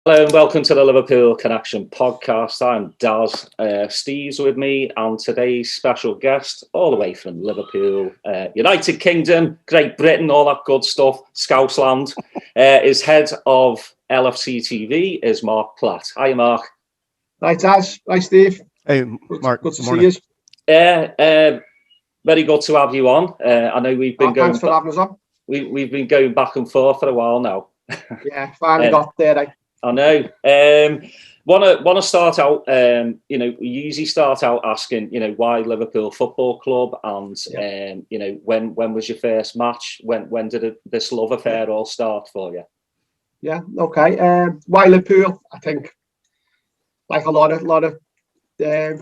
Hello and welcome to the Liverpool Connection podcast. I'm Daz. Steve's with me, and today's special guest, all the way from Liverpool, United Kingdom, Great Britain, all that good stuff, Scousland, is head of LFCTV, is Mark Platt. Hi, Mark. Hi, Daz. Hi, Steve. Hey, Mark. Good to see you. Very good to have you on. I know we've been going. Thanks for having us on. We've been going back and forth for a while now. Yeah, finally got there. I know. Want to start out. We usually start out asking, why Liverpool Football Club, and when was your first match? When did this love affair all start for you? Yeah. Okay. Why Liverpool? I think, like a lot of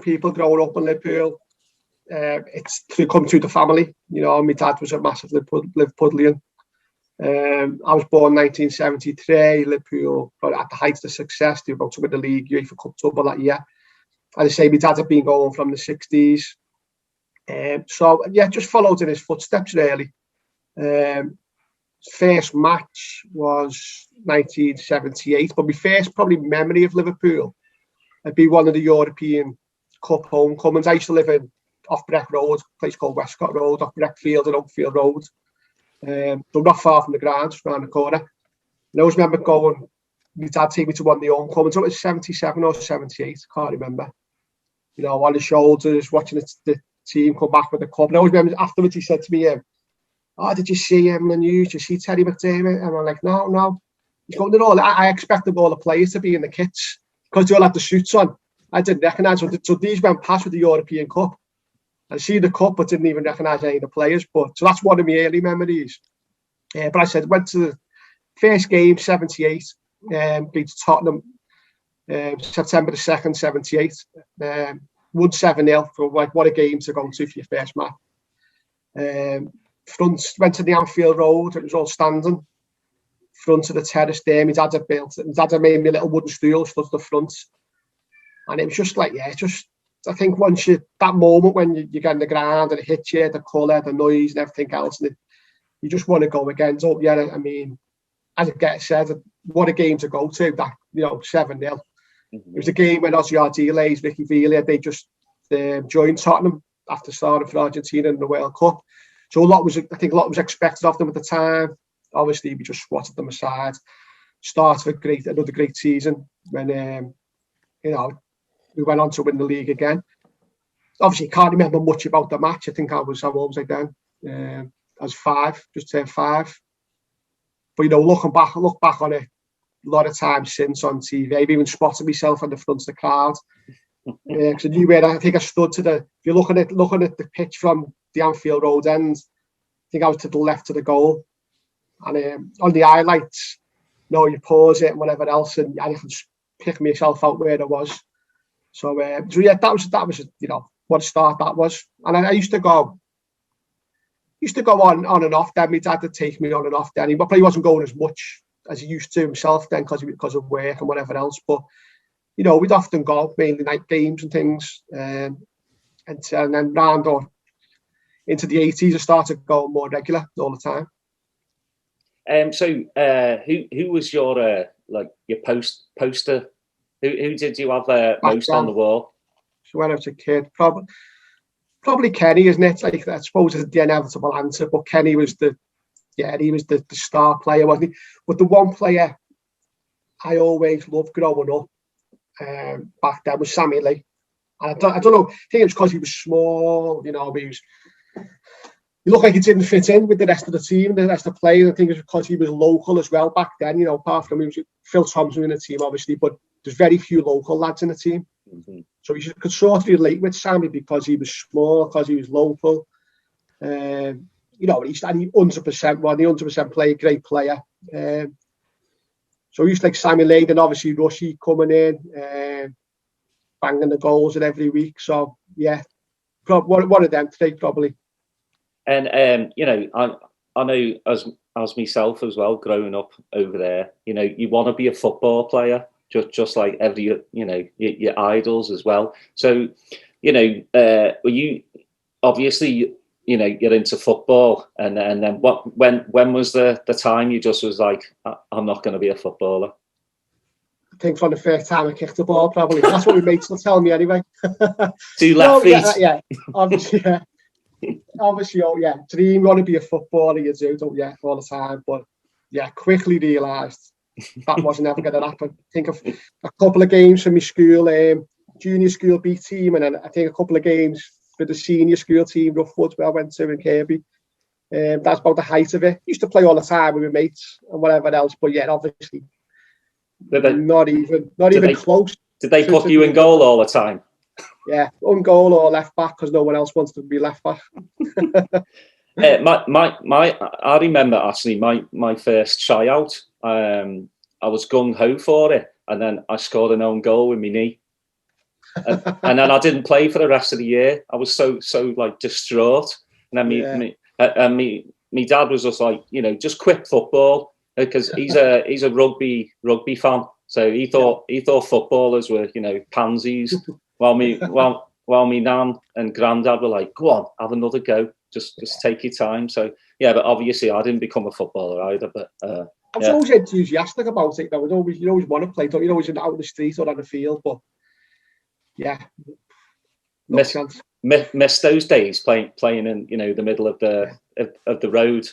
people growing up in Liverpool, it's to come through the family. My dad was a massive Liverpudlian. I was born 1973. Liverpool, at the height of success, they were about to win the league, UEFA Cup double that year. As I say, my dad had been going from the 60s. Just followed in his footsteps, really. First match was 1978, but my first probably memory of Liverpool would be one of the European Cup homecomings. I used to live in off Breck Road, a place called Westcott Road, off Breckfield and Oakfield Road. They're not far from the ground, just around the corner. And I always remember going, my dad take me to one of the homecomings. It was 77 or 78, I can't remember. On the shoulders, watching the team come back with the cup. And I always remember afterwards he said to me, did you see him on the news? Did you see Terry McDermott? And I'm like, no. He's going, I expected all the players to be in the kits because they all had the suits on. I didn't recognise them. So these went past with the European Cup. I see the cup, but didn't even recognise any of the players. So that's one of my early memories. But I said, went to the first game, 78, beat Tottenham, September the 2nd, 78. Won 7-0 for what a game to go to for your first match. Went to the Anfield Road, it was all standing. Front of the terrace there, my dad had made me a little wooden stool, stood at the front. And it was just like, I think once that moment when you get in the ground and it hits you, the colour, the noise and everything else, and you just want to go again. So, I mean, as I said, what a game to go to, that, 7-0. Mm-hmm. It was a game when Ozzy Ardiles, Ricky Villa, they just joined Tottenham after starting for Argentina in the World Cup. So a lot was expected of them at the time. Obviously, we just swatted them aside. Started another great season when, we went on to win the league again. Obviously, can't remember much about the match. I think I was like then. I was 5, just turned 5. But look back on it, a lot of times since on TV, I've even spotted myself on the front of the crowd. Because I knew where I think I stood if you're looking at the pitch from the Anfield Road end, I think I was to the left of the goal. And on the highlights, you pause it and whatever else, and I can pick myself out where I was. So that was what a start that was. And I used to go on and off then. My dad would take me on and off then. He probably wasn't going as much as he used to himself then because of work and whatever else. But we'd often go mainly night games and things. And then round or into the 80s, I started going more regular all the time. Who was your poster? Who did you have most on the wall? So when I was a kid, probably Kenny, isn't it? Like, I suppose it's the inevitable answer, but Kenny was the star player, wasn't he? But the one player I always loved growing up back then was Sammy Lee. And I don't know, I think it was because he was small, he looked like he didn't fit in with the rest of the team, the rest of the players. I think it was because he was local as well back then, apart from Phil Thompson in the team, obviously, but there's very few local lads in the team. Mm-hmm. So you could sort of relate with Sammy because he was small, because he was local. He 100% play, great player. So he used to like Sammy Lee, and obviously Rushy coming in, banging the goals in every week. So, one of them today, probably. And I know as myself as well, growing up over there, you want to be a football player, just like every your idols as well. So were you obviously you're into football, and then when was the time you just was like, I'm not going to be a footballer? think from the first time I kicked the ball, probably. That's what my mates will tell me anyway. 2 left feet. Yeah, obviously, yeah. Obviously, oh yeah, dream want to be a footballer, you do, don't you, all the time. But yeah, quickly realised that wasn't ever going to happen. Think of a couple of games for my school, junior school B team, and then I think a couple of games for the senior school team, Roughwood, where I went to in Kirby. That's about the height of it. Used to play all the time with my mates and whatever else, but yeah, obviously not even close. Did they put you in goal all the time? Yeah, on goal or left back because no one else wants to be left back. I remember actually my first tryout. I was gung ho for it, and then I scored an own goal with my knee, and then I didn't play for the rest of the year. I was so like distraught, and then me dad was just like, just quit football because he's a rugby fan, so he thought footballers were pansies. While me nan and granddad were like, go on, have another go. Just take your time. So yeah, but obviously I didn't become a footballer either. But I was always enthusiastic about it. Though. You always want to play. Don't you? Always out on the street or on the field. But yeah, miss those days playing in the middle of the road,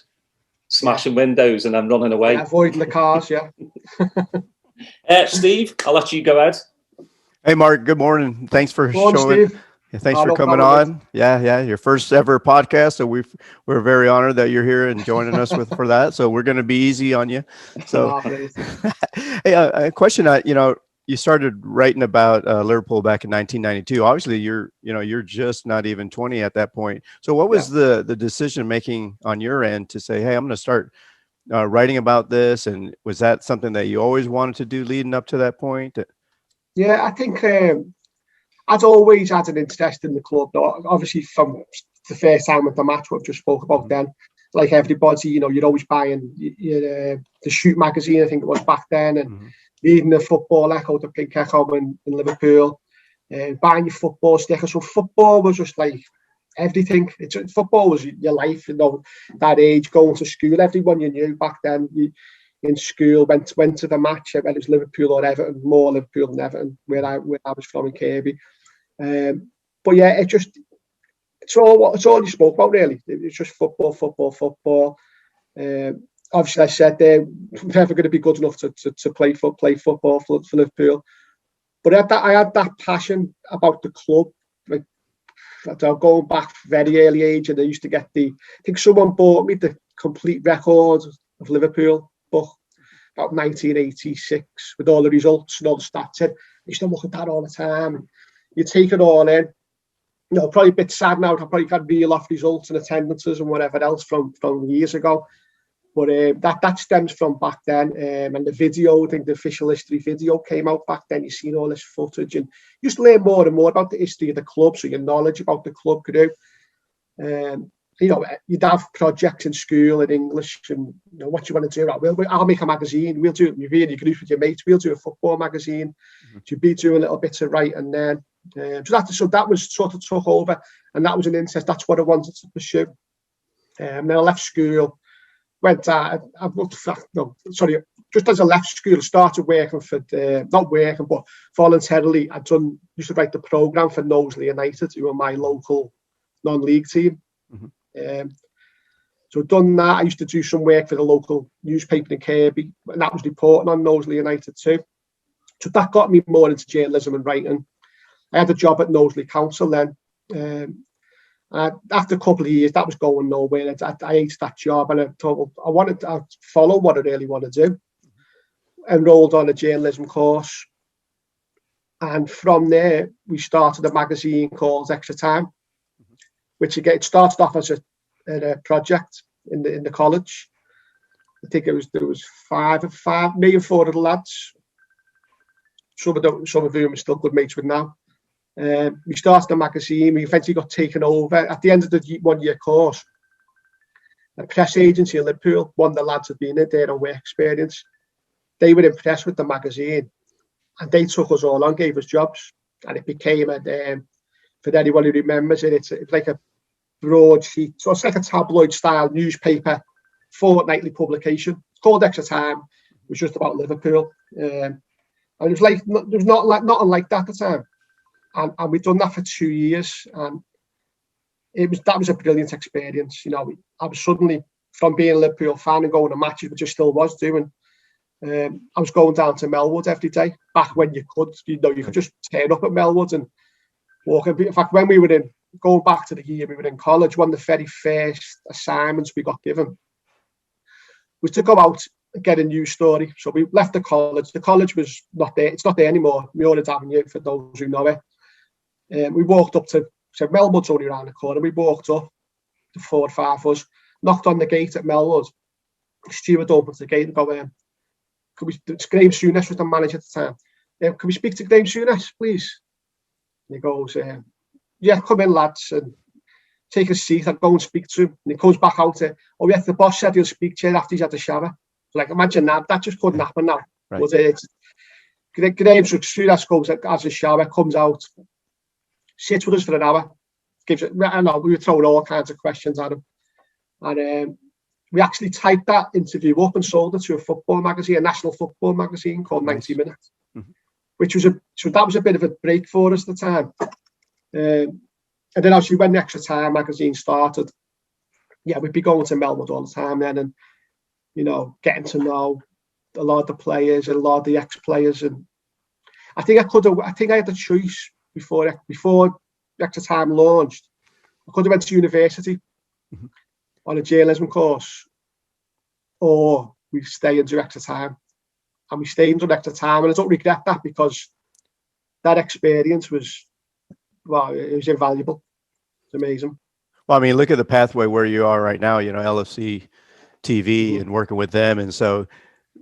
smashing windows and then running away, avoiding the cars. Yeah. Steve, I'll let you go ahead. Hey, Mark. Good morning. Thanks for showing. Yeah, thanks for coming on. Yeah. Your first ever podcast. So we're very honored that you're here and joining us for that. So we're going to be easy on you. So, hey, a question. You started writing about Liverpool back in 1992. Obviously, you're just not even 20 at that point. So, what was the decision making on your end to say, hey, I'm going to start writing about this? And was that something that you always wanted to do leading up to that point? Yeah, I think I'd always had an interest in the club. Obviously, from the first time at the match, what we just spoke about then, like everybody, you're always buying the Shoot magazine, I think it was back then, and reading the Football Echo, the Pink Echo in Liverpool, buying your football sticker. So football was just like everything. Football was your life, that age, going to school. Everyone you knew back then, in school, went to the match, whether it was Liverpool or Everton, more Liverpool than Everton, where I was from in Kirby. But yeah, it's all you spoke about really. It's just football. Obviously, I said they're never going to be good enough to play football for Liverpool. But I had that passion about the club. Like, going back very early age, and I used to get I think someone bought me the complete record of Liverpool book about 1986 with all the results and all the stats in. I used to look at that all the time. You take it all in. Probably a bit sad now. I probably can't reel off results and attendances and whatever else from years ago. But that stems from back then. And the video, I think the official history video came out back then. You've seen all this footage and you just learn more and more about the history of the club, so your knowledge about the club grew. You'd have projects in school in English and what you want to do. Right, I'll make a magazine. We'll do it with your mates. We'll do a football magazine. You'd be doing little bits of writing then. So that was sort of took over, and that was an interest. That's what I wanted to pursue. Then I left school. Just as I left school, I started working for not working, but voluntarily. Used to write the programme for Knowsley United, who were my local non-league team. So I'd done that. I used to do some work for the local newspaper in Kirby, and that was reporting on Knowsley United too. So that got me more into journalism and writing. I had a job at Knowsley Council then. After a couple of years, that was going nowhere. I hated that job, and I thought I wanted to follow what I really want to do. Enrolled on a journalism course, and from there we started a magazine called XTRA Time, which again it started off as a project in the college. I think there was five, me and four of the lads. Some of whom are still good mates with now. We started a magazine. We eventually got taken over at the end of the 1 year course. A press agency in Liverpool, one of the lads had been in there on work experience. They were impressed with the magazine, and they took us all on, gave us jobs, and it became for anyone who remembers it, it's like a broadsheet, so it's like a tabloid style newspaper, fortnightly publication. It's called XTRA Time. It was just about Liverpool. And it was like, there was nothing like that at the time. And we'd done that for 2 years. And that was a brilliant experience. You know, I was suddenly, from being a Liverpool fan and going to matches, which I still was doing, I was going down to Melwood every day, back when you could. You know, you could just turn up at Melwood and walk. In fact, when we were going back to the year we were in college, one of the very first assignments we got given was to go out and get a news story. So we left the college. The college was not there. It's not there anymore. Melwood Avenue, for those who know it. We walked up to, so Melwood's only around the corner. We walked up, the 4 or 5 of us, knocked on the gate at Melwood. The steward opened the gate and go, Graham Souness was the manager at the time. Can we speak to Graham Souness, please? And he goes, yeah, come in, lads, and take a seat. I'll go and speak to him. And he comes back out to, oh, yeah, the boss said he'll speak to you after he's had a shower. Like, imagine that. That just couldn't happen now. Right. But Graham Souness goes, has a shower, comes out, sits with us for an hour. Gives it, I know, we were throwing all kinds of questions at him. And we actually typed that interview up and sold it to a football magazine, a national football magazine called 90 Minutes, which was so that was a bit of a break for us at the time. And then obviously when the Extra Time magazine started, yeah, we'd be going to Melwood all the time then, and you know, getting to know a lot of the players and a lot of the ex-players. And I think I had the choice before the Extra Time launched. I could have went to university on a journalism course, or we stay and do Extra Time. And we stayed and done Extra Time, and I don't regret that, because that experience was, well, it was invaluable. It's amazing. Well, I mean, look at the pathway where you are right now, you know, LFC TV and working with them. And so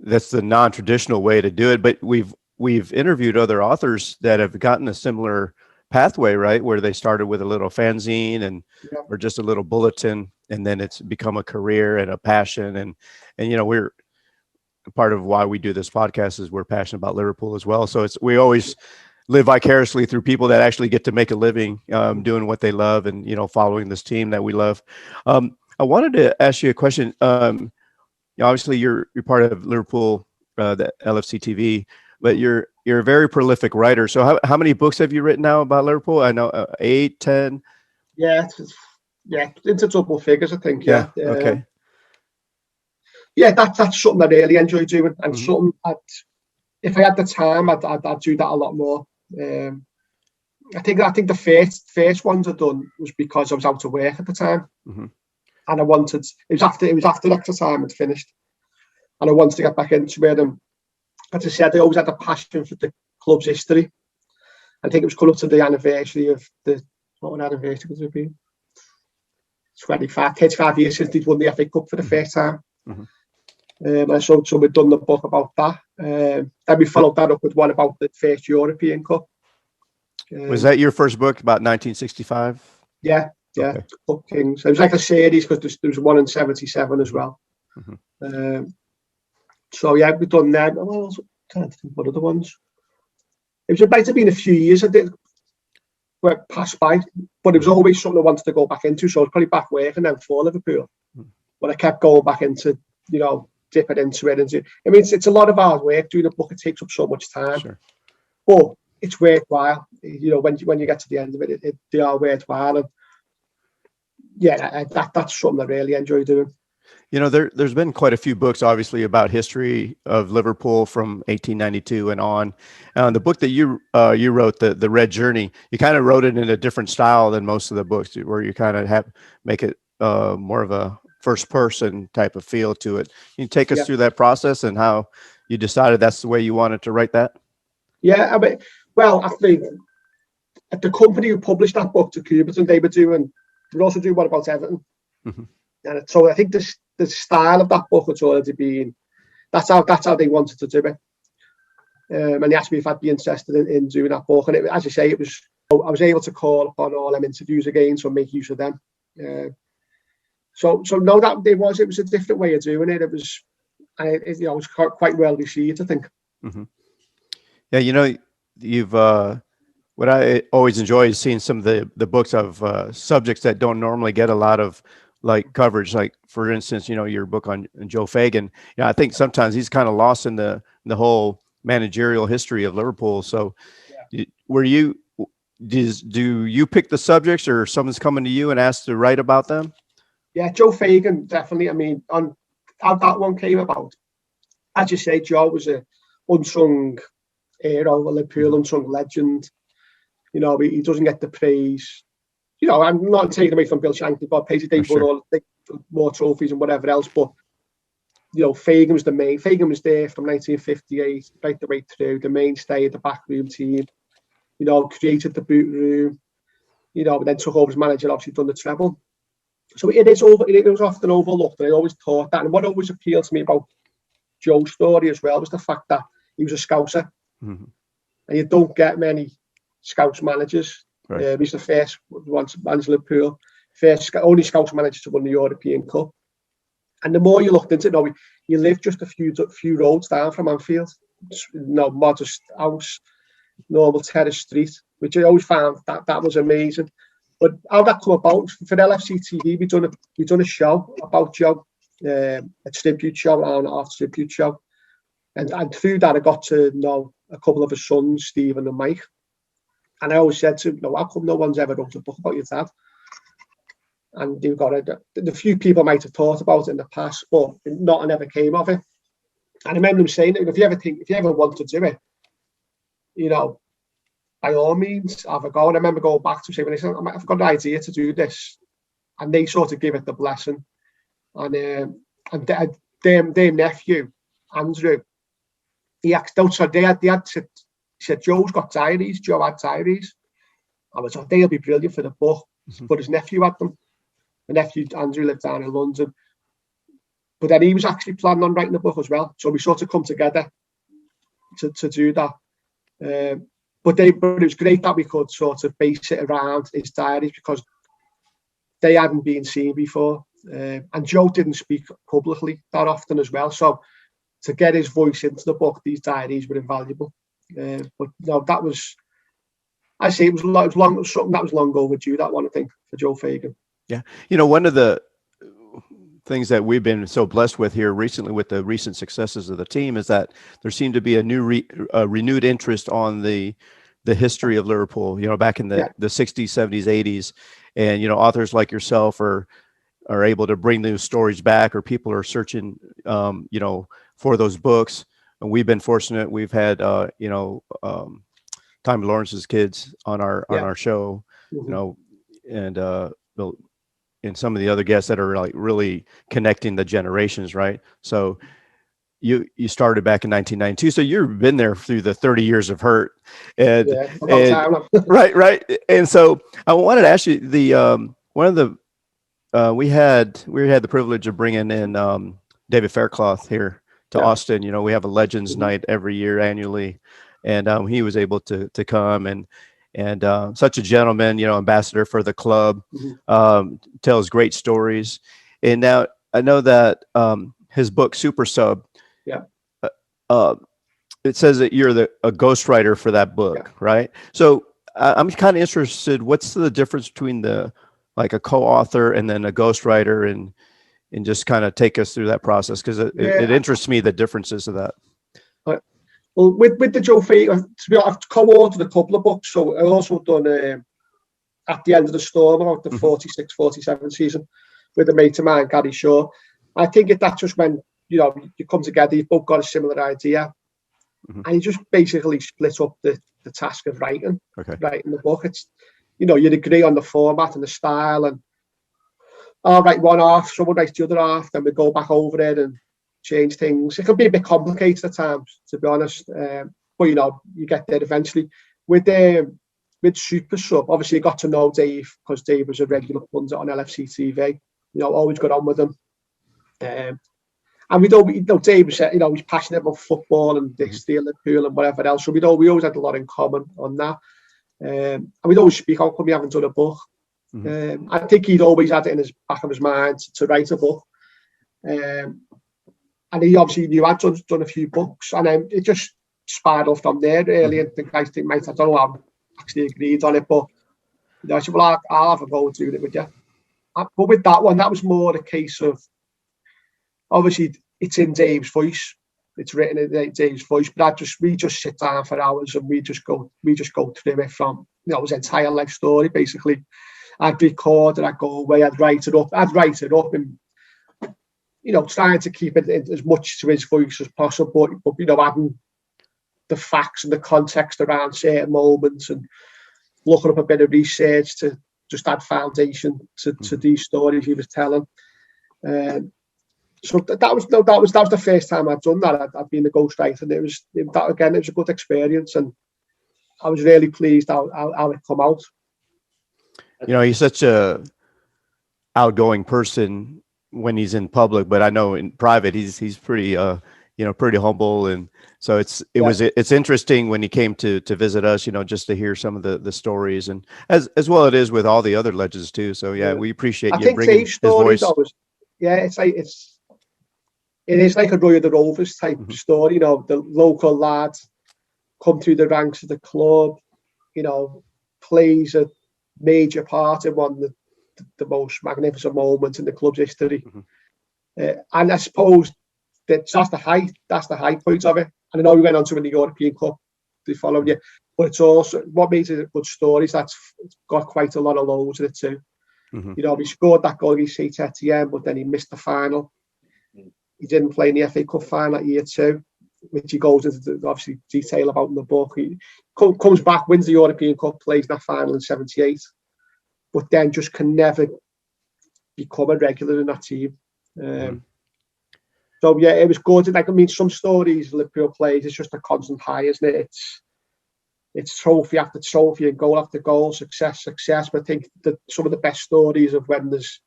that's the non-traditional way to do it. But we've interviewed other authors that have gotten a similar pathway, right? Where they started with a little fanzine and or just a little bulletin, and then it's become a career and a passion. And you know, we're part of why we do this podcast is we're passionate about Liverpool as well. So we always live vicariously through people that actually get to make a living doing what they love and, you know, following this team that we love. I wanted to ask you a question. Obviously you're part of Liverpool, the LFC TV, but you're a very prolific writer. So how many books have you written now about Liverpool? I know 8, 10. Yeah, into double figures, I think. Yeah. Okay. Yeah, that's something I really enjoy doing, and something if I had the time, I'd do that a lot more. I think the first ones I'd done was because I was out of work at the time, and I wanted. It was after Extra Time had finished, and I wanted to get back into it. And as I said, I always had a passion for the club's history. I think it was coming up to the anniversary of what anniversary would it be? 35 years since they'd won the FA Cup for the first time. And so we'd done the book about that. Then we followed that up with one about the first European Cup. Was that your first book about 1965? Yeah, okay. Cup Kings. It was like a series because there was one in 77 as well. So yeah, we've done them. Well, I can't think what other ones. It might have been a few years I did went passed by, but it was always something I wanted to go back into. So I was probably back working then for Liverpool, but I kept going back into, you know, dipping into it. And I mean, it's a lot of hard work doing a book. It takes up so much time, but it's worthwhile. You know, when you get to the end of it, they are worthwhile. And yeah, that's something I really enjoy doing. You know, there's been quite a few books, obviously, about history of Liverpool from 1892 and on. The book that you wrote, the Red Journey, you kind of wrote it in a different style than most of the books, where you kind of make it more of a first person type of feel to it. Can you take us through that process and how you decided that's the way you wanted to write that? Yeah, I mean, well, I think at the company who published that book to Cuberton, they were also doing What About Everton? And so I think the style of that book had already been, that's how they wanted to do it. And they asked me if I'd be interested in doing that book. And as I say, I was able to call upon all them interviews again, so make use of them. So no, that it was a different way of doing it. It was quite well received, I think. Yeah, you know, you've what I always enjoy is seeing some of the books of subjects that don't normally get a lot of like coverage. Like for instance, you know, your book on Joe Fagan. You know, I think sometimes he's kind of lost in the whole managerial history of Liverpool. So do you pick the subjects, or someone's coming to you and asks to write about them? Yeah, Joe Fagan, definitely. I mean, on how that one came about, as you say, Joe was a unsung hero, a Liverpool unsung legend. You know, he doesn't get the praise. You know, I'm not taking away from Bill Shankly, but Pacey Day won all more trophies and whatever else. But you know, Fagan was the main. Fagan was there from 1958 right the way through, the mainstay of the backroom team. You know, created the boot room. You know, then took over as manager. Obviously, done the treble. So it was often overlooked, and I always thought that. And what always appealed to me about Joe's story as well was the fact that he was a Scouser, and you don't get many Scouts managers. Right. He's the first one to manage Liverpool, only Scouts manager to win the European Cup. And the more you looked into it, you lived just a few roads down from Anfield, modest house, normal terrace street, which I always found that was amazing. But how that come about, for LFCTV, we done a show about Joe, a tribute show, an hour and a half tribute show. And through that, I got to know a couple of his sons, Stephen and Mike. And I always said to him, how come no one's ever wrote a book about your dad? And you've got the few people might have thought about it in the past, but nothing ever came of it. And I remember him saying, if you ever want to do it, you know, by all means, have a go. And I remember going back to him and he said, I've got an idea to do this. And they sort of give it the blessing. And their nephew, Andrew, he said, Joe's got diaries. Joe had diaries. I was like, they'll be brilliant for the book. But his nephew had them. My nephew, Andrew, lived down in London. But then he was actually planning on writing the book as well. So we sort of come together to do that. But it was great that we could sort of base it around his diaries because they hadn't been seen before. And Joe didn't speak publicly that often as well. So to get his voice into the book, these diaries were invaluable. But no, that was, I say it was something that was long overdue, that one, I think, for Joe Fagan. Yeah. You know, one of the things that we've been so blessed with here recently with the recent successes of the team is that there seemed to be a new renewed interest on the history of Liverpool, you know, back in the 60s, 70s, 80s. And, you know, authors like yourself are able to bring those stories back, or people are searching, you know, for those books. And we've been fortunate. We've had, you know, Tommy Lawrence's kids on our show, you know, and some of the other guests that are like really connecting the generations, right? So you started back in 1992, so you've been there through the 30 years of hurt, and right. And so I wanted to ask you we had the privilege of bringing in David Faircloth here to Austin. You know, we have a Legends Night every year annually, and he was able to come and such a gentleman, you know, ambassador for the club, tells great stories. And now I know that his book Super Sub, it says that you're a ghostwriter for that book, right? So I'm kind of interested, what's the difference between like a co-author and then a ghostwriter, and just kind of take us through that process, because it interests me, the differences of that. Well, with the Joe Fagan, I've co-authored a couple of books. So I also done At the End of the Storm about the 46-47 season with a mate of mine, Gary Shaw. I think that's just when, you know, you come together, you've both got a similar idea, and you just basically split up the task of writing the book. It's, you know, you'd agree on the format and the style, and I'll write one half, someone writes the other half, then we go back over it and change things. It can be a bit complicated at times, to be honest, but you know, you get there eventually. With Super Sub, obviously you got to know Dave because Dave was a regular pundit on LFCTV. You know, always got on with him, and we know Dave was, you know, he's passionate about football and this, the Liverpool and whatever else. So we always had a lot in common on that, and we'd always speak out when we haven't done a book. I think he'd always had it in his back of his mind to write a book. And he obviously knew I'd done a few books, and it just spiraled from there, really. And the guys think, mate, I don't know how I actually agreed on it, but you know, I said, well, I'll have a go doing it with you. But with that one, that was more a case of, obviously, it's in Dave's voice. it's written in Dave's voice, but we just sit down for hours and we just go through it from, you know, his entire life story, basically. I'd record and I'd go away, I'd write it up and, you know, trying to keep it as much to his voice as possible, but you know, adding the facts and the context around certain moments and looking up a bit of research to just add foundation to these stories he was telling. So that was the first time I'd done that. I'd been a ghostwriter, and it was a good experience, and I was really pleased how it come out. You know, he's such a outgoing person when he's in public, but I know in private he's pretty pretty humble, and so it's interesting when he came to visit us, you know, just to hear some of the stories, and as well it is with all the other legends too. So we appreciate you bringing his voice. It is like a Roy of the Rovers type story, you know, the local lad come through the ranks of the club, you know, plays a major part in one of the most magnificent moments in the club's history. And I suppose that's the high point of it. And I know we went on to win the European Cup the following year, but it's also what makes it a good story is it's got quite a lot of lows in it too. You know, he scored that goal against Saint Etienne, but then he missed the final. He didn't play in the FA Cup final at year 2, which he goes into obviously detail about in the book. He comes back, wins the European Cup, plays that final in 78, but then just can never become a regular in that team. So yeah, it was good. Like, I mean, some stories Liverpool plays, it's just a constant high, isn't it? It's trophy after trophy and goal after goal, success. But I think that some of the best stories of when there's,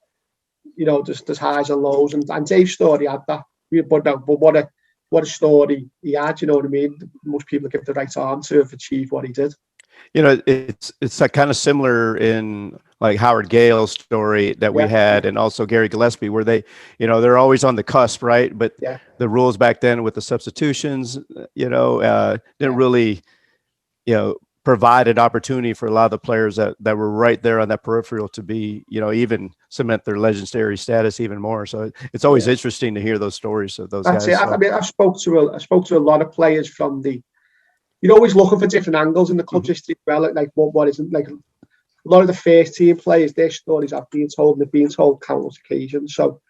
you know, there's highs and lows, and Dave's story had that. But what a story he had, you know what I mean? Most people give the right arm to have achieved what he did. You know, it's like kind of similar in like Howard Gale's story that we had, and also Gary Gillespie, where they, you know, they're always on the cusp, right? But the rules back then with the substitutions, you know, didn't really, you know, provide an opportunity for a lot of the players that were right there on that peripheral to be, you know, even cement their legendary status even more. So it's always interesting to hear those stories of those guys. That's it. I mean, I spoke to a lot of players from the. You're always looking for different angles in the club's history as well. Like what isn't, like a lot of the first team players, their stories have been told, and they've been told countless occasions. So,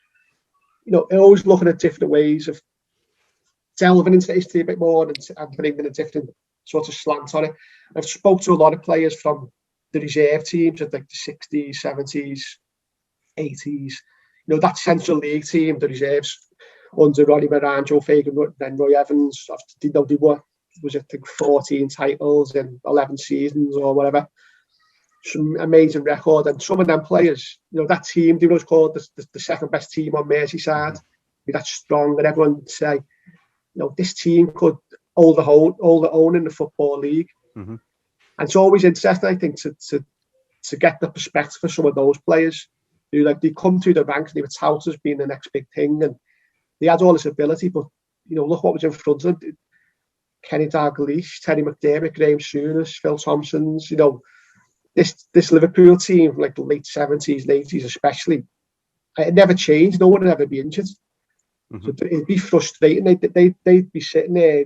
you know, always looking at different ways of delving into history a bit more and bringing a different sort of slant on it. I've spoke to a lot of players from the reserve teams of like the 60s, 70s, 80s. You know, that Central League team, the reserves under Ronnie Moran, Joe Fagan, then Roy Evans. You know, they were. Was it 14 titles in 11 seasons or whatever? Some amazing record, and some of them players, you know, that team, they was called the second best team on Merseyside. That's strong, and everyone would say, you know, this team could hold the own in the Football League. And it's always interesting, I think, to get the perspective for some of those players who, like, they come through the ranks and they were touted as being the next big thing, and they had all this ability, but, you know, look what was in front of them. Kenny Dalglish, Terry McDermott, Graham Souness, Phil Thompson's, you know, this Liverpool team, like the late 70s, 80s especially, it never changed. No one would ever be injured. So it'd be frustrating. They'd be sitting there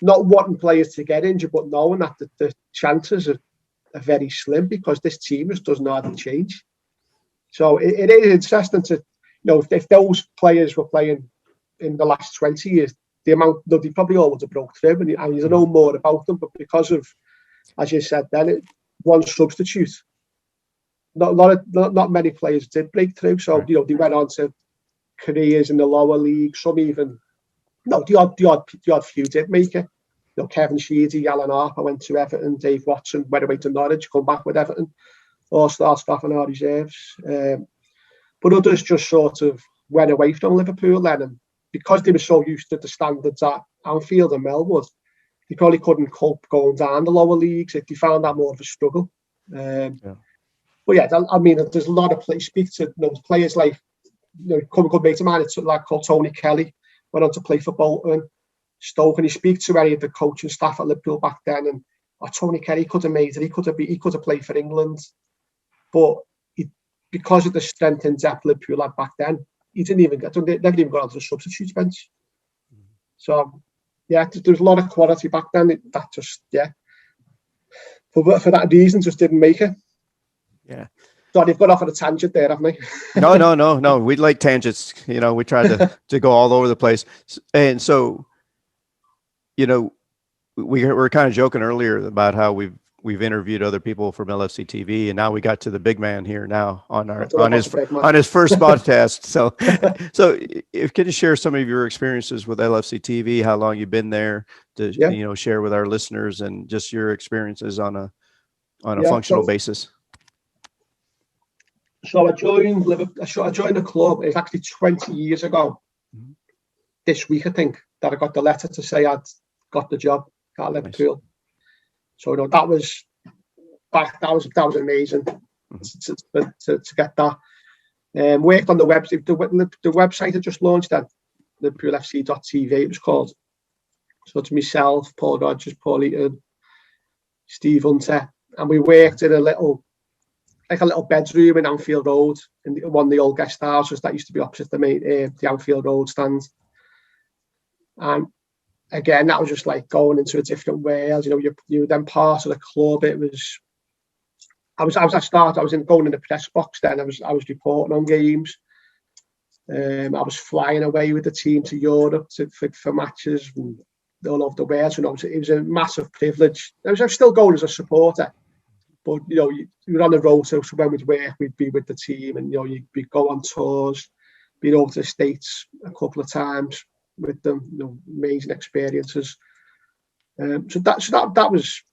not wanting players to get injured, but knowing that the chances are very slim because this team just doesn't know how to change. So it is interesting to, you know, if those players were playing in the last 20 years, the amount that they probably all would have broke through, and you know more about them. But because of, as you said, then one substitute, not many players did break through. So you know, they went on to careers in the lower league. Some even, the odd few did make it. You know, Kevin Sheedy, Alan Harper went to Everton. Dave Watson went away to Norwich, come back with Everton, or start off in our reserves. But others just sort of went away from Liverpool then, and because they were so used to the standards at Anfield and Melwood, they probably couldn't cope going down the lower leagues. They found that more of a struggle. But yeah, I mean, there's a lot of players. Speak to players like, you know, come a good mate of mine, it's like called Tony Kelly, went on to play for Bolton, Stoke, and he speaks to any of the coaching staff at Liverpool back then, and Tony Kelly could have made it. He could have played for England, but because of the strength and depth Liverpool had back then, he never even got onto the substitute bench. So yeah, there was a lot of quality back then. That just for that reason just didn't make it. Yeah. So they've got off on a tangent there, haven't they? No. We like tangents. We tried to go all over the place. And so, we were kind of joking earlier about how we've interviewed other people from LFC TV, and now we got to the big man here now on his first podcast. So if can you share some of your experiences with LFC TV, how long you've been there, to share with our listeners, and just your experiences on a functional basis. So I joined the club. It's actually 20 years ago. Mm-hmm. This week, I think, that I got the letter to say I'd got the job at Liverpool. Nice. So that was amazing. Mm-hmm. to get that. Worked on the website. The website had just launched then, LiverpoolFC.tv it was called. So it's myself, Paul Rogers, Paul Eaton, Steve Hunter, and we worked in a little bedroom in Anfield Road, in one of the old guest houses that used to be opposite the Anfield Road stand. And again, that was just like going into a different world. You were then part of the club. It was. I was going in the press box then. I was reporting on games. I was flying away with the team to Europe for matches and all over the world. So it was a massive privilege. I was still going as a supporter. But, you were on the road, so when we'd work, we'd be with the team, and, we'd go on tours, been over to the States a couple of times with them, amazing experiences. So that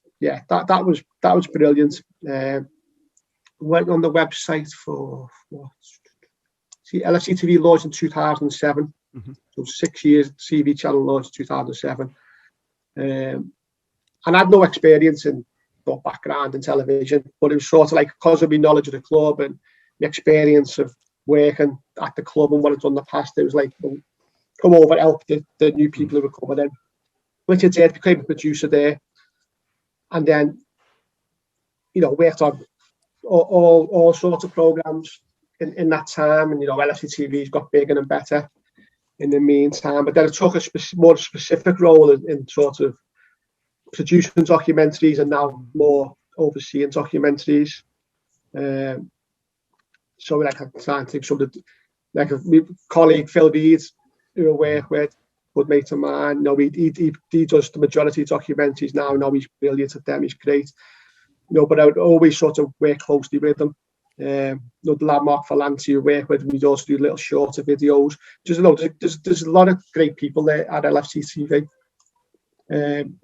was brilliant. Went on the website for, LFCTV launched in 2007, mm-hmm. So 6 years, TV channel launched in 2007. And I had no experience in background in television, but it was sort of like, because of my knowledge of the club and the experience of working at the club and what I'd done in the past, it was like, come over and help the new people who were coming in, which I did. Became a producer there, and then worked on all sorts of programs in that time, and LFCTV's got bigger and better in the meantime, but then I took a more specific role in sort of producing documentaries, and now more overseeing documentaries. So like I'm trying to think some of my colleague Phil Reed, who I work with, good mate of mine. He does the majority of documentaries now. He's brilliant at them. He's great. But I would always sort of work closely with them. The lad Mark Falanti who work with, we also do little shorter videos. There's a lot of great people there at LFC TV.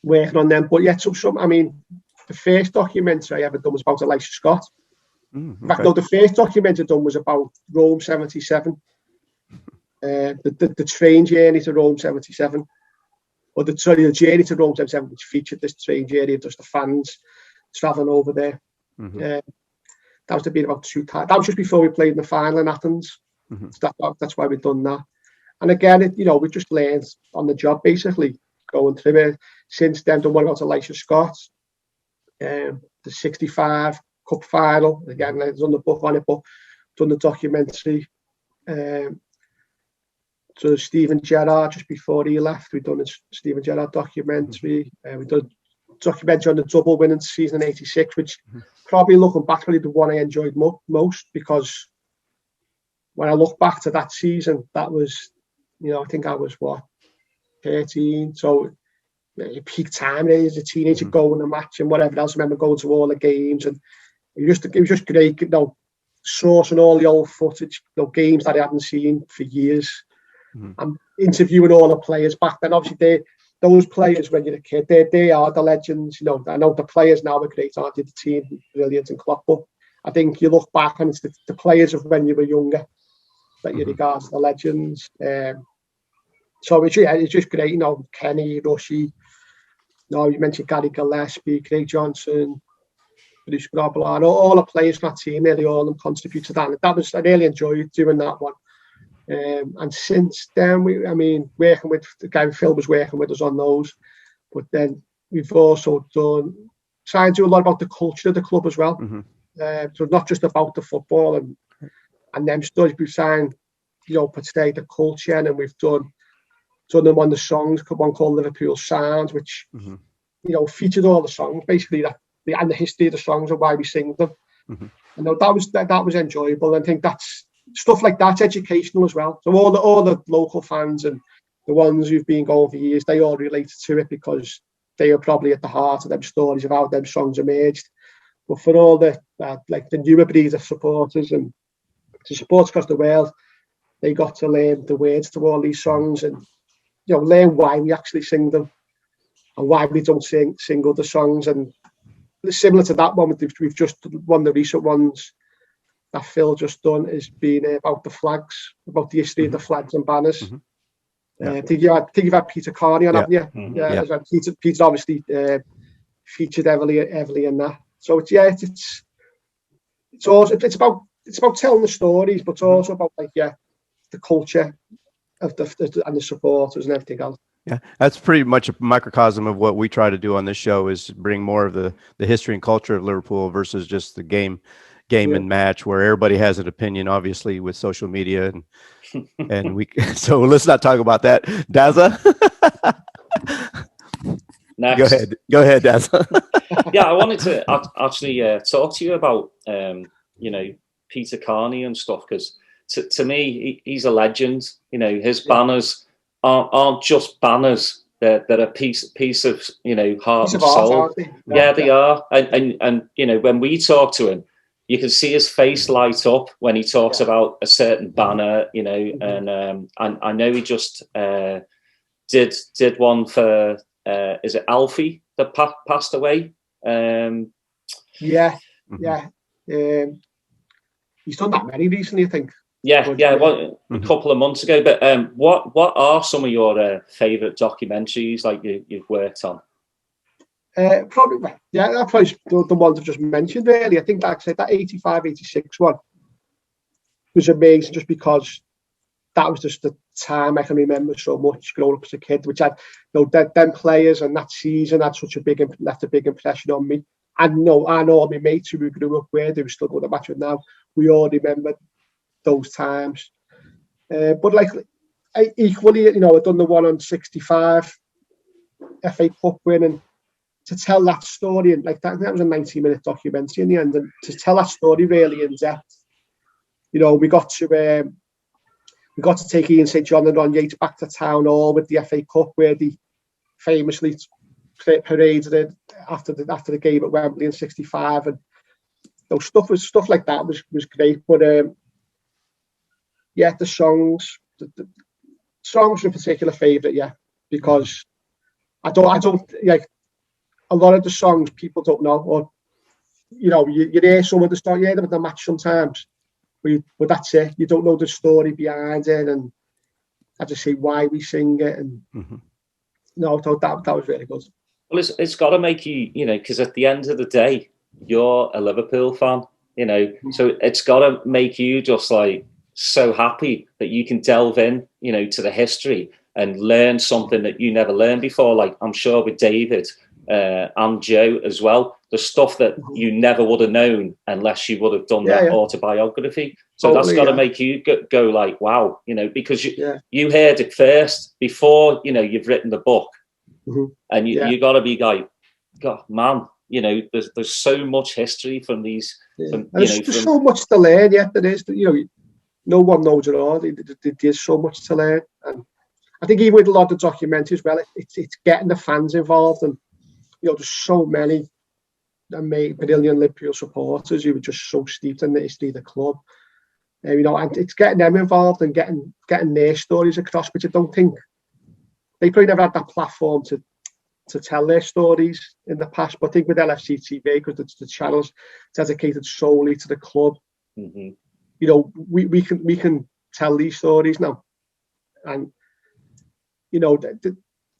Working on them, but the first documentary I ever done was about Elisha Scott. In fact, the first documentary I done was about Rome 77, the train journey to Rome 77, or the journey to Rome 77, which featured this train journey of just the fans travelling over there. Mm-hmm. That was about 2000. That was just before we played in the final in Athens. Mm-hmm. So that's why we've done that. And again, we just learned on the job basically. Going through it. Since then, done one about Elisha Scott, the 65 Cup final. Again, I done the book on it, but done the documentary. So Steven Gerrard, just before he left, we've done a Steven Gerrard documentary. We've done a documentary on the double winning season in '86, which probably looking back, probably the one I enjoyed most, because when I look back to that season, that was, I think I was 13, so peak time as a teenager, going to match and whatever else. I remember going to all the games, and it was just great, sourcing all the old footage, games that I hadn't seen for years, and interviewing all the players back then. Obviously, those players when you're a kid, they are the legends. I know the players now are great, aren't they? The team brilliant and Klopp, but I think you look back and it's the players of when you were younger that you regard as the legends. So it's just great, Kenny, Rushy, you mentioned Gary Gillespie, Craig Johnson, Bruce Grobbelaar, all the players from that team, nearly all of them contribute to that. And I really enjoyed doing that one. And since then, working with the guy Phil was working with us on those, but then we've also trying to do a lot about the culture of the club as well. So not just about the football and them studies, we've signed, portray the culture, and we've done done one of the songs, one called Liverpool Sounds, which you know, featured all the songs basically, and the history of the songs and why we sing them. I know that was enjoyable, and I think that's stuff like that's educational as well. So all the local fans and the ones who've been going for years, they all related to it because they are probably at the heart of them stories of how them songs emerged. But for all the like the newer breed of supporters and the supporters across the world, they got to learn the words to all these songs and, you know, learn why we actually sing them and why we don't sing other songs. And similar to that one, we've just one of the recent ones that Phil just done has been about the flags, about the history of the flags and banners. I think you've had Peter Carney on, haven't you? Yeah. Peter obviously featured heavily in that. So it's about telling the stories, but it's also about the culture of and the supporters and everything else. Yeah, that's pretty much a microcosm of what we try to do on this show, is bring more of the history and culture of Liverpool versus just the game and match, where everybody has an opinion, obviously, with social media and we. So let's not talk about that. Daza, next. Go ahead, Daza. Yeah, I wanted to actually talk to you about you know, Peter Carney and stuff, because to me he's a legend. You know, his banners aren't just banners. They're a piece of, you know, heart and soul. Yeah, they are. And you know, when we talk to him, you can see his face light up when he talks about a certain banner. You know, and I know he just did one for is it Alfie that passed away? He's done that many recently, I think. Well, a couple of months ago. But what are some of your favourite documentaries like you've worked on? Probably the ones I've just mentioned, really. I think like I said, that 85-86 one was amazing just because that was just the time I can remember so much growing up as a kid, which had, you know, them players and that season had such left a big impression on me. And all my mates who grew up where they were still going to match with now, we all remember those times. But like equally, you know, I've done the one on 65 FA Cup win, and to tell that story, and like that was a 90-minute documentary in the end, and to tell that story really in depth. You know, we got to take Ian St John and Ron Yates back to Town Hall with the FA Cup, where they famously paraded it after the game at Wembley in 65, and you know, stuff like that was great. But the songs are a particular favourite, because I don't like a lot of the songs people don't know, or you know, you hear some of the story, you hear them at the match sometimes, but that's it. You don't know the story behind it, and I just say why we sing it, and no, I thought that was really good. Well, it's got to make you, you know, because at the end of the day, you're a Liverpool fan, you know, so it's got to make you just like so happy that you can delve in, you know, to the history and learn something that you never learned before. Like I'm sure with David and Joe as well, the stuff that you never would have known unless you would have done that autobiography. So totally, that's got to make you go like, wow, you know, because you heard it first before, you know, you've written the book. And you got to be like, God, man, you know, there's so much history from these. There's so much to learn. Yeah, there is. You know, no one knows it all. There's so much to learn, and I think even with a lot of documentaries, well, it's getting the fans involved, and you know, there's so many brilliant Liverpool supporters who are just so steeped in the history of the club. You know, and it's getting them involved and getting their stories across, which I don't think. They probably never had that platform to tell their stories in the past. But I think with LFCTV, because it's the channel's dedicated solely to the club, you know, we can tell these stories now, and you know,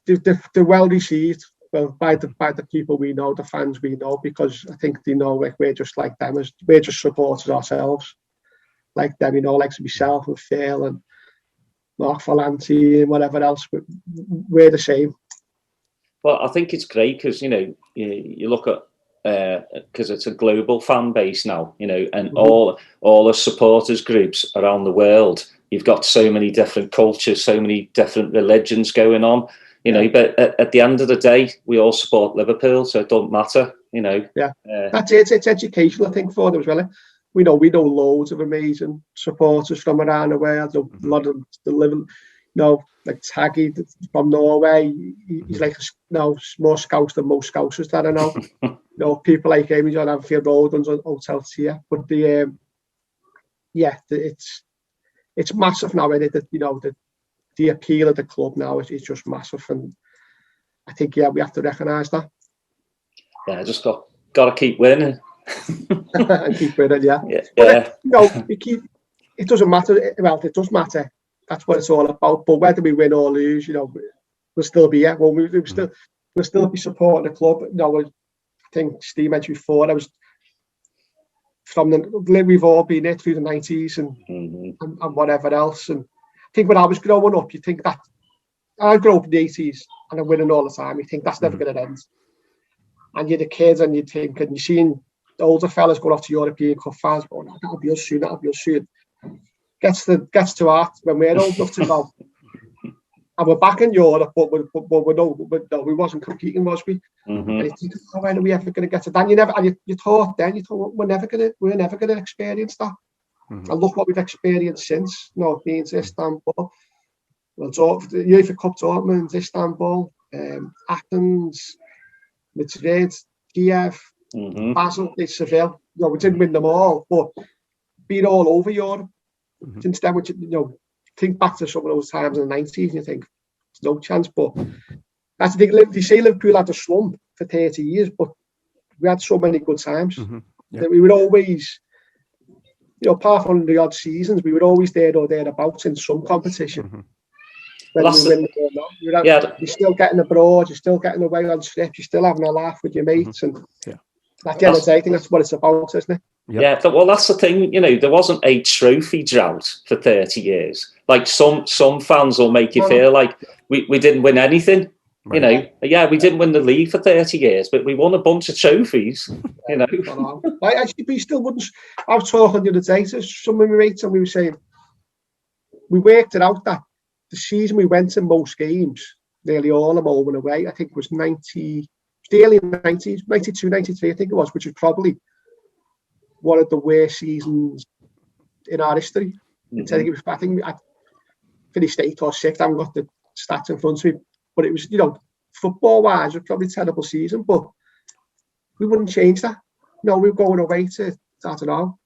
they're well received by the people we know, the fans we know, because I think they know like we're just like them, as we're just supporters ourselves, like them, you know, like myself and Phil and Mark Falanti and whatever else, we're the same. Well, I think it's great because, you know, you look at because it's a global fan base now, you know, and all the supporters groups around the world. You've got so many different cultures, so many different religions going on, you know. But at the end of the day, we all support Liverpool, so it don't matter, you know. Yeah, that's it. It's educational, I think, for them as well. We know loads of amazing supporters from around the world. A lot of them living, you know, like Taggy from Norway. He's like more Scouts than most Scousers that I know. You know, people like him. He's on Anfield Road and hotels here. But it's massive now. And you know, the appeal of the club now is just massive, and I think we have to recognise that. Yeah, just got to keep winning. And keep winning, But you know, it doesn't matter. Well, it does matter. That's what it's all about. But whether we win or lose, you know, we'll still be here. Well, we'll still be supporting the club. You know, I think Steve mentioned before, I was we've all been there through the 90s and whatever else. And I think when I was growing up, you think that I grew up in the 80s and I'm winning all the time. You think that's never going to end. And you're the kids and you're thinking, you're seeing the older fellas going off to European Cup finals, going, that'll be us soon. Gets to art when we're old enough to go. And we're back in Europe, but we wasn't competing, was we? And you think, when are we ever going to get to that? You thought we're never going to experience that. And look what we've experienced since. You know, being to Istanbul, the UEFA Cup tournament, Istanbul, Athens, Madrid, Kiev, Basel, Seville. You know, we didn't win them all, but being all over Europe. Since then, you know, think back to some of those times in the 90s and you think, there's no chance. But that's the thing. They say Liverpool had a slump for 30 years, but we had so many good times that we would always, you know, apart from the odd seasons, we were always there or thereabouts in some competition. When we win the ball, you're still getting abroad, you're still getting away on trips, you're still having a laugh with your mates. And at the end of the day, I think that's what it's about, isn't it? Yeah, well, that's the thing. You know, there wasn't a trophy drought for 30 years. Like some fans will make you feel like we didn't win anything. Right. You know, we didn't win the league for 30 years, but we won a bunch of trophies. You know, we still wouldn't. I was talking the other day to some of my mates, and we were saying we worked it out that the season we went to most games, nearly all of them home and away, I think it was the early 90s, 92, 93, I think it was, which was probably one of the worst seasons in our history. I think I finished 8th or 6th. I haven't got the stats in front of me, but it was, you know, football-wise, it was probably a terrible season, but we wouldn't change that. You know, we were going away to, I don't know,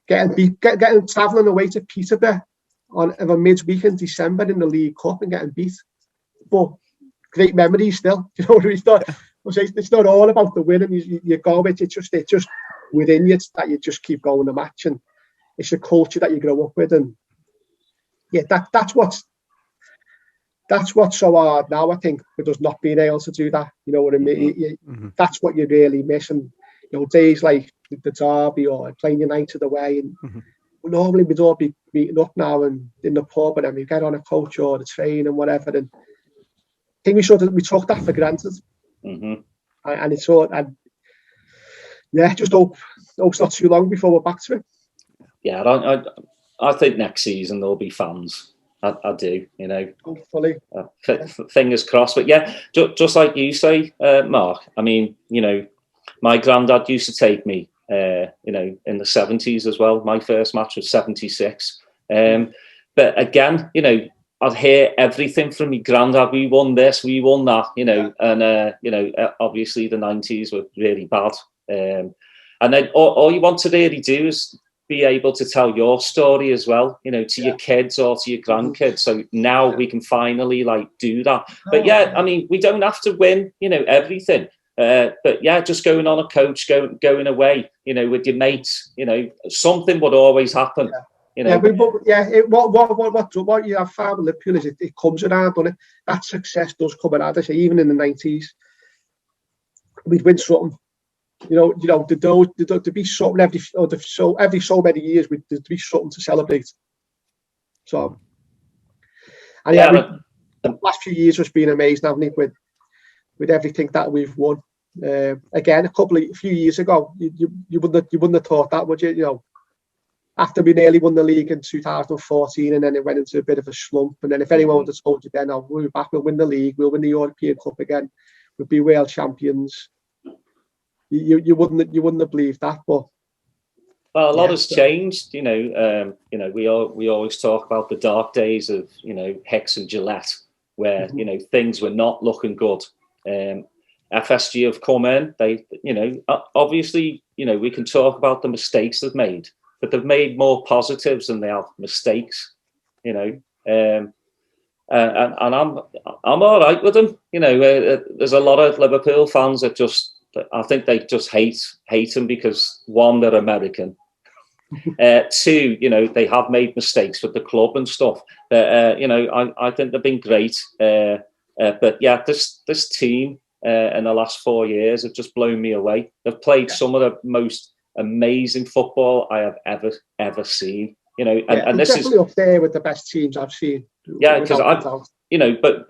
getting travelling away to Peterborough on a midweek in December in the League Cup and getting beat. But great memories still. You know, it's not all about the winning. You go with it. It's just within you that you just keep going the match, and it's a culture that you grow up with. And that's what's so hard now, I think, with us not being able to do that. You know what I mean? That's what you really miss. And you know, days like the derby or playing United away, and normally we'd all be meeting up now and in the pub, and then we get on a coach or the train and whatever. And I think we took that for granted. And it's all, and just hope it's not too long before we're back to it. Yeah, I think next season there'll be fans. I do, you know. Hopefully. Fingers crossed. But just like you say, Mark, I mean, you know, my granddad used to take me, you know, in the 70s as well. My first match was 76. But again, you know, I'd hear everything from my granddad. We won this, we won that, you know, and, you know, obviously the 90s were really bad. And then all you want to really do is be able to tell your story as well, you know, to your kids or to your grandkids. So now we can finally do that. But I mean, we don't have to win, you know, everything. But just going on a coach, going away, you know, with your mates, you know, something would always happen. You know? What you have found with Liverpool is it comes around, doesn't it? That success does come around. I say, even in the 90s, we'd win something. You know, to be something every so many years, there'd be something to celebrate. So, and the last few years has been amazing, haven't it? With everything that we've won, Again, a few years ago, you wouldn't have thought that, would you? You know, after we nearly won the league in 2014, and then it went into a bit of a slump. And then if anyone would have told you then, we'll be back, we'll win the league, we'll win the European Cup again, we'll be world champions, you wouldn't have believed that. But well, a lot has changed. You know, we always talk about the dark days of, you know, Hex and Gillette, where you know, things were not looking good. FSG have come in. They, you know, obviously, you know, we can talk about the mistakes they've made, but they've made more positives than they have mistakes, you know. And I'm all right with them. You know, there's a lot of Liverpool fans that I think they just hate them because, one, they're American. Two, you know, they have made mistakes with the club and stuff. You know, I think they've been great. But yeah, this team in the last 4 years have just blown me away. They've played some of the most amazing football I have ever seen. You know, and this is definitely up there with the best teams I've seen. Yeah, because you know, but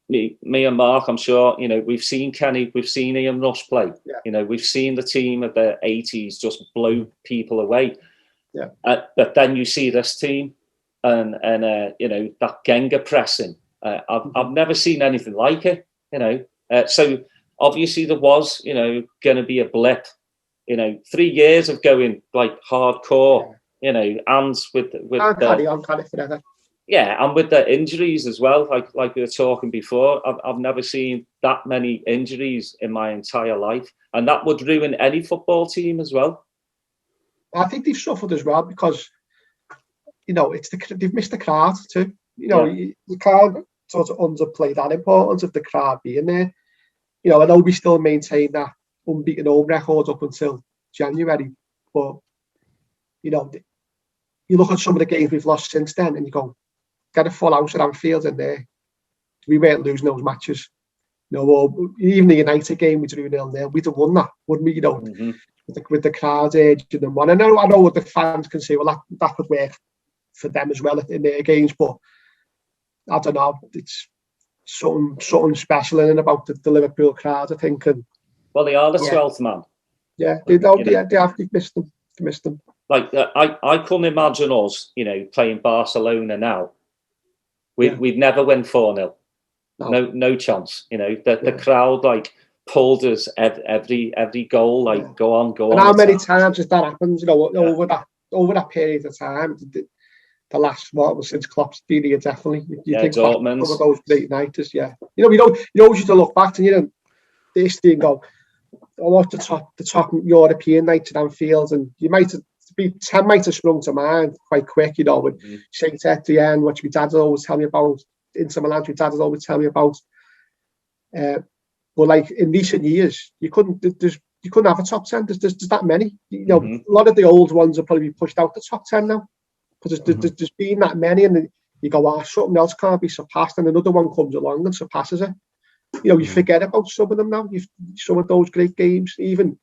me and Mark, I'm sure, you know, we've seen Kenny, we've seen Ian Rush play. Yeah. You know, we've seen the team of the 80s just blow people away. Yeah. But then you see this team, and you know, that Genga pressing. I've never seen anything like it. You know, so obviously there was, you know, going to be a blip. You know, 3 years of going like hardcore. You know, and with carry on forever. Yeah, and with the injuries as well, like we were talking before, I've never seen that many injuries in my entire life, and that would ruin any football team as well. I think they've suffered as well because, you know, they've missed the crowd too. You know, you can't sort of underplay that importance of the crowd being there. You know, I know we still maintain that unbeaten home record up until January, but you know, you look at some of the games we've lost since then, and you go, get a full house at Anfield in there. We weren't losing those matches. You know, or even the United game, we drew 0-0. We'd have won that, wouldn't we? You know, with the crowd urging them on. I know what the fans can say, well, that would work for them as well in their games, but I don't know. It's something special in it about the Liverpool crowd, I think. And well, they are the 12th man. Yeah, they have missed them. They missed them. Like I couldn't imagine us, you know, playing Barcelona now. We'd never win 4-0. No chance. You know, the crowd like pulled us every goal. Like go on. And how many times has that happened? You know, over that period of time, the last since Klopp's been here, definitely. You think Dortmund, back those great nights, You know, you always used to look back and this thing go, what's the top European nights at Anfield, and you might have. 10 might have sprung to mind quite quick, you know, with Saint Etienne, which my dad would always tell me about, Inter Milan, my dad would always tell me about. But like in recent years, you couldn't have a top 10. There's that many. You know, a lot of the old ones will probably be pushed out the top 10 now because there's been that many, and you go, something else can't be surpassed, and another one comes along and surpasses it. You know, you forget about some of them now. Some of those great games, even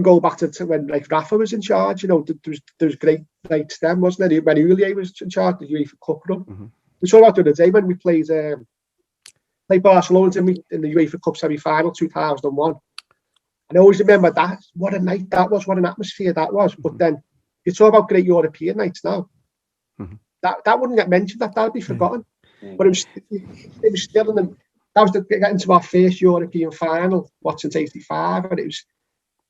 go back to when like Rafa was in charge, you know, there was great nights then, wasn't there? When Ulier was in charge, the UEFA Cup run. We saw that the other day when we played Barcelona in the UEFA Cup semi-final 2001. And I always remember that. What a night that was, what an atmosphere that was. But then you talk about great European nights now. That wouldn't get mentioned, that'd be forgotten. But it was still that was getting to our first European final, since '85, and it was.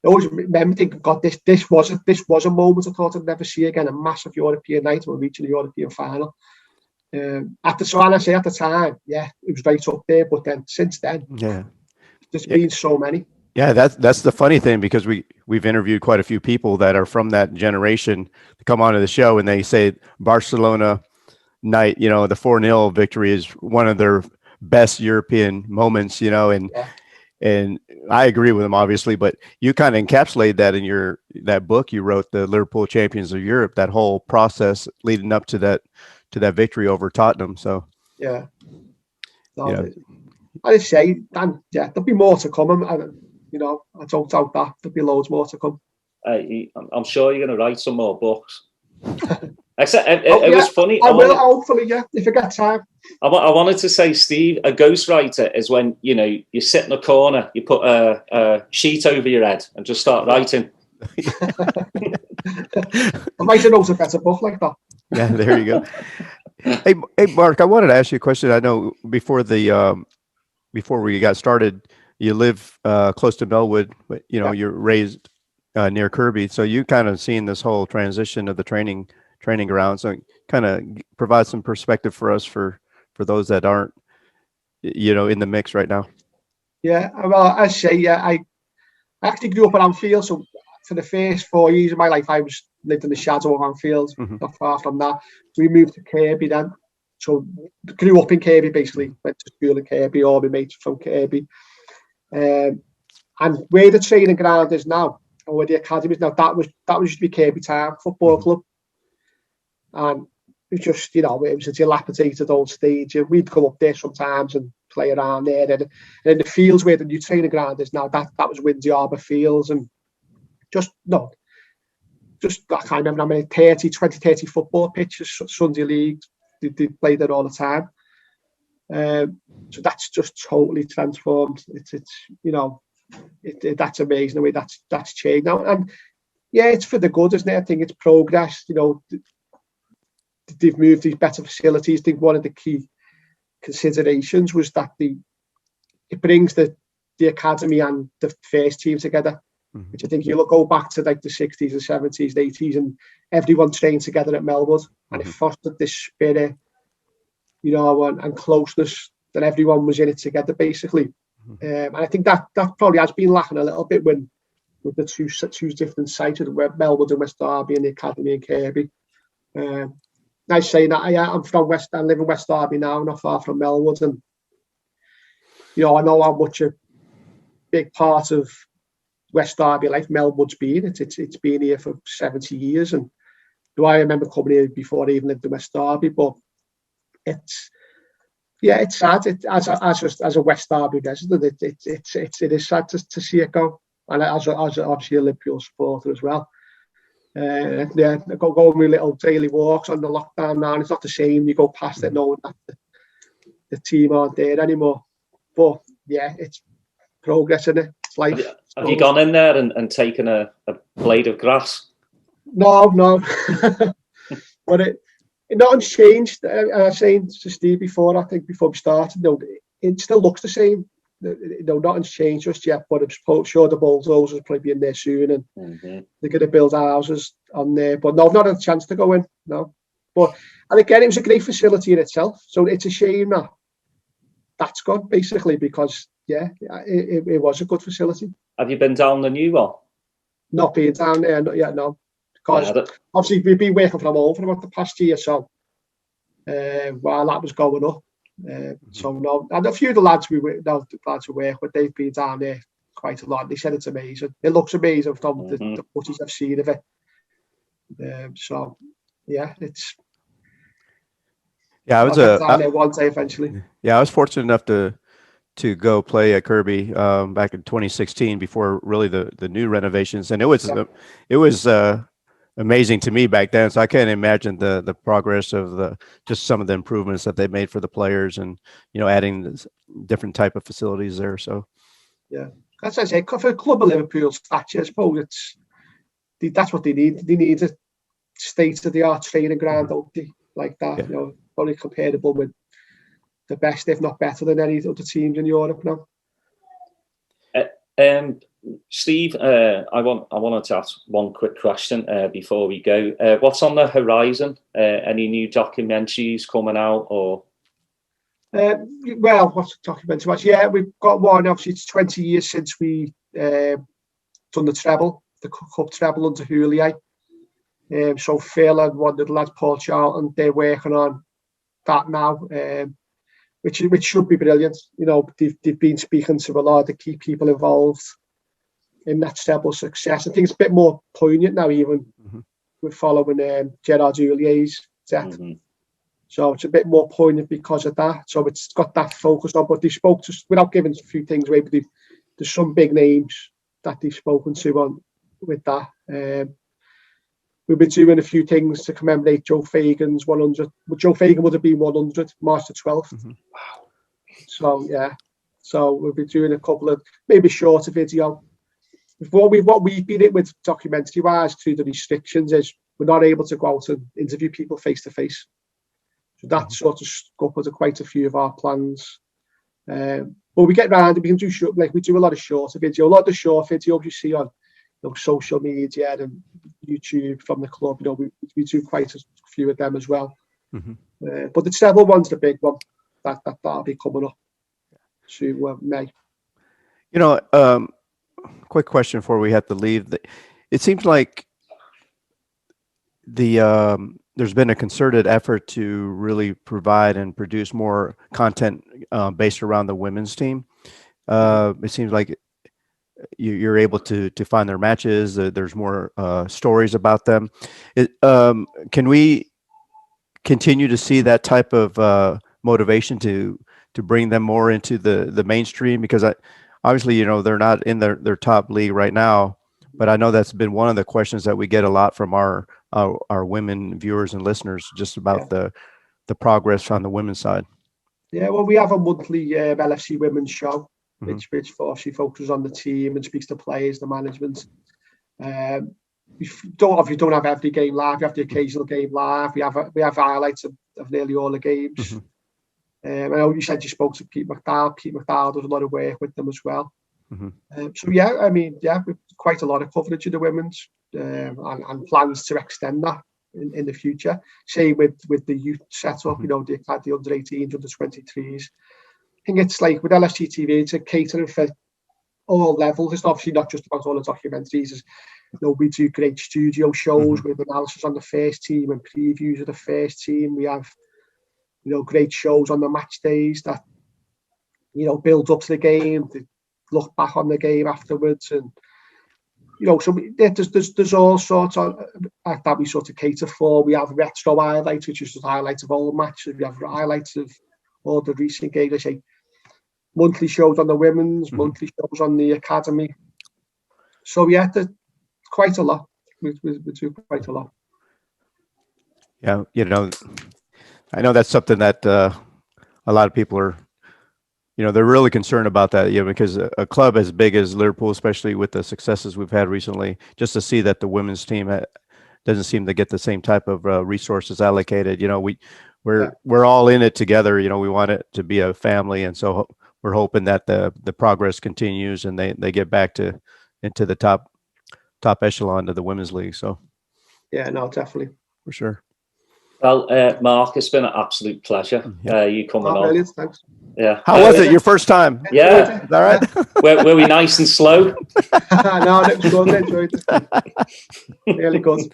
I always remember thinking, God, this was a moment I thought I'd never see again, a massive European night when we reaching the European final. At the time, it was right up there, but then since then, there's been so many. Yeah, that's the funny thing, because we've interviewed quite a few people that are from that generation to come onto the show, and they say Barcelona night, you know, the 4-0 victory is one of their best European moments, you know, and I agree with them, obviously, but you kind of encapsulate that in that book you wrote, The Liverpool Champions of Europe, that whole process leading up to that victory over Tottenham. So I say, Dan, there'll be more to come. You know, I don't doubt that there'll be loads more to come. I'm sure you're going to write some more books. It was funny. I will, hopefully, yeah, if I get time. I wanted to say, Steve, a ghostwriter is when, you sit in a corner, you put a sheet over your head and just start writing. I might have wrote a better book like that. Yeah, there you go. Hey, Mark, I wanted to ask you a question. I know before we got started, you live close to Melwood, but you're raised near Kirby, so you kind of seen this whole transition of the training ground. So kind of provide some perspective for us for those that aren't in the mix right now. Yeah, well, I say, I actually grew up at Anfield, so for the first 4 years of my life, I lived in the shadow of Anfield, not far from that. We moved to Kirby then, so grew up in Kirby basically. Went to school in Kirby, all my mates from Kirby, and where the training ground is now, or where the academy is now, that used to be Kirby Town Football Club, and it was just it was a dilapidated old stadium. We'd go up there sometimes and play around there, and in the fields where the new training ground is now, that was Windsor Harbour Fields, and just I can't remember how many 30 football pitches, Sunday league, they played there all the time. So that's just totally transformed. It's that's amazing the way that's changed now, and yeah, it's for the good, isn't it? I think it's progress. They've moved these better facilities. I think one of the key considerations was that it brings the academy and the first team together, which I think you'll go back to like the 60s and 70s, 80s, and everyone trained together at Melwood, and it fostered this spirit, and closeness, that everyone was in it together basically. And I think that probably has been lacking a little bit with the two different sites, where Melwood and West Derby and the academy in Kirby. I say that I'm from I live in West Derby now, not far from Melwood, and I know how much a big part of West Derby life Melwood's been. It's been here for 70 years, and I remember coming here before I even lived in West Derby. But it's sad. As a West Derby resident, it is sad to see it go, and as obviously a Liverpool supporter as well. Go on my little daily walks on the lockdown now, and it's not the same. You go past it knowing that the team aren't there anymore. But yeah, it's progress, isn't it? It's life. Have you gone in there and taken a blade of grass? No. But nothing's changed. I was saying to Steve before, I think before we started, it still looks the same. Nothing's changed just yet, but I'm sure the bulldozers will probably be in there soon, and they're going to build houses on there. But no, I've not had a chance to go in, no. And again, it was a great facility in itself, so it's a shame that that's gone, basically, because, yeah, it was a good facility. Have you been down the new one? Not being down there, not yet, no. Because obviously we've been working from home for about the past year, so while that was going up. So no, and a few of the lads we work with, they've been down there quite a lot. They said it's amazing. It looks amazing from the footage I've seen of it. So yeah, I was down there one day eventually. Yeah, I was fortunate enough to go play at Kirby back in 2016 before really the new renovations, and it was amazing to me back then. So I can't imagine the progress of just some of the improvements that they made for the players, and adding different type of facilities there. So yeah, as I say, for a club of Liverpool's stature, I suppose that's what they need. They need a state-of-the-art training ground, don't they? Like that, probably comparable with the best, if not better than any other teams in Europe now. Steve, I wanted to ask one quick question before we go. What's on the horizon? Any new documentaries coming out, or? Well, what's the documentary? Yeah, we've got one. Obviously, it's 20 years since we done the treble, the cup treble under Houllier. So Phil and one of the lads, Paul Charlton, they're working on that now, which should be brilliant. They've been speaking to a lot of the key people involved in that treble success. I think it's a bit more poignant now, even with following Gerard Houlier's death. So it's a bit more poignant because of that. So it's got that focus on. But they spoke to, without giving a few things away, but there's some big names that they've spoken to on with that. we've been doing a few things to commemorate Joe Fagan's 100. Well, Joe Fagan would have been 100, March the 12th. Wow. So yeah, so we'll be doing a couple of maybe shorter video. What we've been in with documentary wise through the restrictions is we're not able to go out and interview people face to face. So that sort of scuppered quite a few of our plans. But we get round and we can do we do a lot of shorter video. A lot of the short videos you see on social media and YouTube from the club, we do quite a few of them as well. But the treble one's the big one that'll be coming up to May. Quick question before we have to leave. It seems like there's been a concerted effort to really provide and produce more content based around the women's team. It seems like you're able to find their matches. There's more stories about them. Can we continue to see that type of motivation to bring them more into the mainstream? Because obviously, they're not in their top league right now, but I know that's been one of the questions that we get a lot from our women viewers and listeners, just about the progress on the women's side. Yeah, well, we have a monthly LFC women's show, which obviously focuses on the team and speaks to players, the management. We don't have every game live. We have the occasional game live. We have highlights of nearly all the games. I know you said you spoke to Pete McDowell. Pete McDowell does a lot of work with them as well. So yeah, we've quite a lot of coverage of the women's and plans to extend that in the future. Same with the youth setup. The under 18s, under 23s. I think it's like with LFCTV, it's a catering for all levels. It's obviously not just about all the documentaries. We do great studio shows with analysis on the first team and previews of the first team. We have great shows on the match days that build up to the game, to look back on the game afterwards, and so there's all sorts of that we sort of cater for. We have retro highlights, which is just highlights of all matches. We have highlights of all the recent games. I say monthly shows on the women's, monthly shows on the academy. So yeah, there's quite a lot. We do quite a lot. Yeah, I know that's something that a lot of people are, they're really concerned about that, because a club as big as Liverpool, especially with the successes we've had recently, just to see that the women's team doesn't seem to get the same type of resources allocated. We're all in it together. We want it to be a family, and so we're hoping that the progress continues and they get back into the top echelon of the women's league. So yeah, no, definitely, for sure. Well, Mark, it's been an absolute pleasure. You coming on. Brilliant, thanks. Yeah. How was it? Your first time? Yeah. Is that right? Were we nice and slow? No, it was good. I enjoyed it. Really good.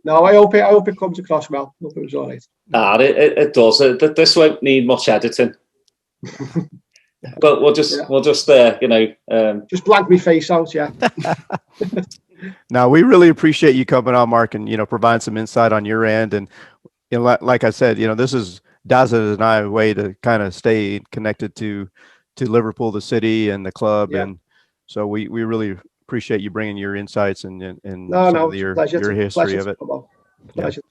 No, I hope it comes across well. I hope it was all right. It does. This won't need much editing. But we'll just just blank me face out. Yeah. Now, we really appreciate you coming on, Mark, and providing some insight on your end. And like I said, this is Daz and I way to kind of stay connected to Liverpool, the city, and the club, and so we really appreciate you bringing your insights and your history of it. Pleasure.